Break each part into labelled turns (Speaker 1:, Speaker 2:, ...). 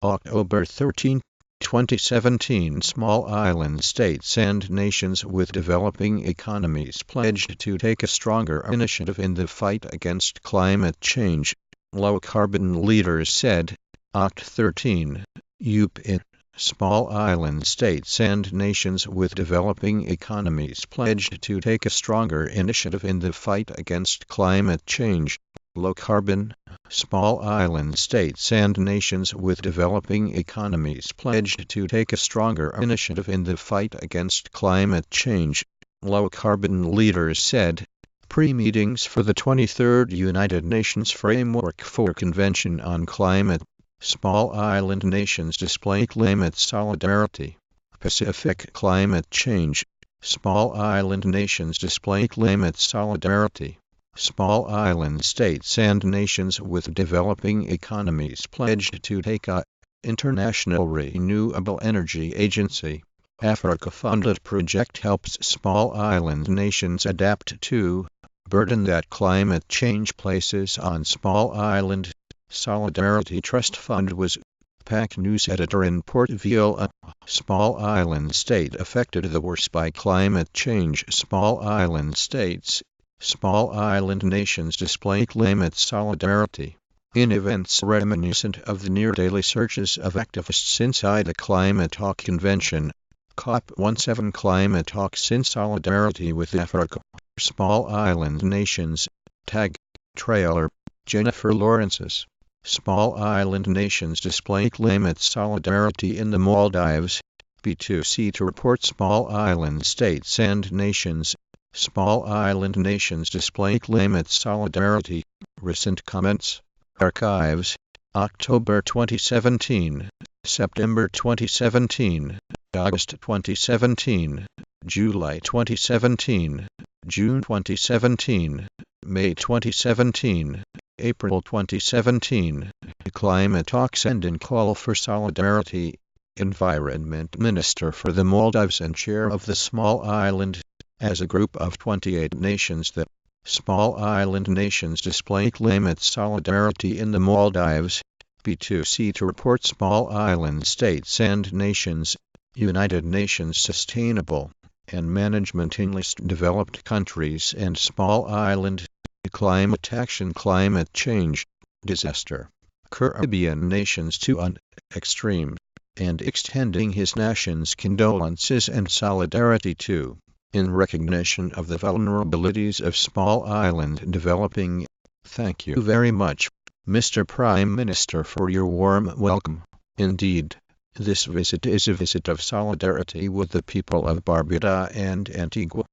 Speaker 1: October 13, 2017. Small island states and nations with developing economies pledged to take a stronger initiative in the fight against climate change, low-carbon leaders said. Oct 13. UP. Small island states and nations with developing economies pledged to take a stronger initiative in the fight against climate change, low-carbon. Small island states and nations with developing economies pledged to take a stronger initiative in the fight against climate change, low-carbon leaders said. Pre-meetings for the 23rd United Nations Framework for Convention on Climate. Small island nations display climate solidarity. Pacific climate change. Small island nations display climate solidarity. Small island states and nations with developing economies pledged to take a International Renewable Energy Agency, Africa-funded project helps small island nations adapt to burden that climate change places on small island. Solidarity Trust Fund was PACNEWS Editor in Port Vila. Small island state affected the worst by climate change. Small island states. Small island nations display climate solidarity. In events reminiscent of the near-daily searches of activists inside the Climate Talk Convention, COP17 Climate Talks in Solidarity with Africa. Small island nations. Tag. Trailer. Jennifer Lawrence's. Small island nations display climate solidarity in the Maldives. BE2C2 Report Small island states and nations. Small island nations display climate solidarity. Recent comments. Archives. October 2017. September 2017. August 2017. July 2017. June 2017. May 2017. April 2017. Climate talks end in call for solidarity. Environment Minister for the Maldives and Chair of the Small Island. As a group of 28 nations, the Small Island nations display climate solidarity in the Maldives. BE2C2 Report Small Island States and Nations. United Nations Sustainable and Management in Least Developed Countries and Small Island. Climate Action Climate Change. Disaster. Caribbean nations to an extreme, and extending his nation's condolences and solidarity to, in recognition of the vulnerabilities of small island developing. Thank you very much, Mr. Prime Minister, for your warm welcome. Indeed, this visit is a visit of solidarity with the people of Barbuda and Antigua.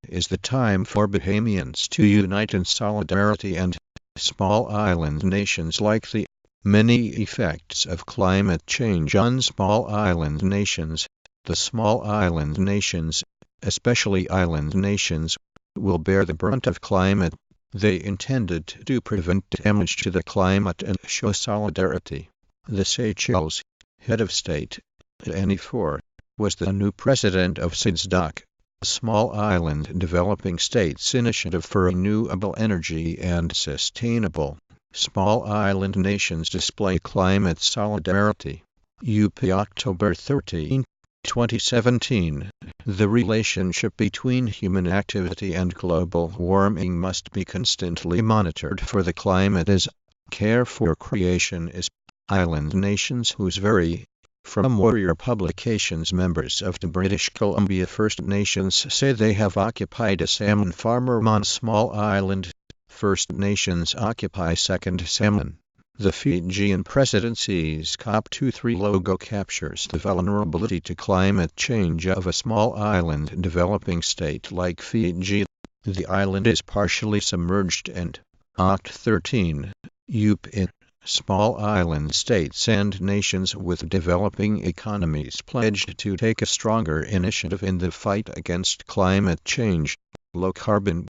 Speaker 1: Is the time for Bahamians to unite in solidarity and small island nations like the many effects of climate change on small island nations. The small island nations, especially island nations, will bear the brunt of climate. They intended to prevent damage to the climate and show solidarity. The Seychelles head of state, NE4, was the new president of SIDSDOC, Small Island Developing States Initiative for Renewable Energy and Sustainable. Small island nations display climate solidarity. UP October 13, 2017. The relationship between human activity and global warming must be constantly monitored, for the climate is care for creation is. Island nations whose vary. From Warrior Publications, members of the British Columbia First Nations say they have occupied a salmon farm on small island. First Nations occupy second salmon. The Fijian presidency's COP23 logo captures the vulnerability to climate change of a small island developing state like Fiji. The island is partially submerged and Oct 13. UP. Small island states and nations with developing economies pledged to take a stronger initiative in the fight against climate change, low carbon.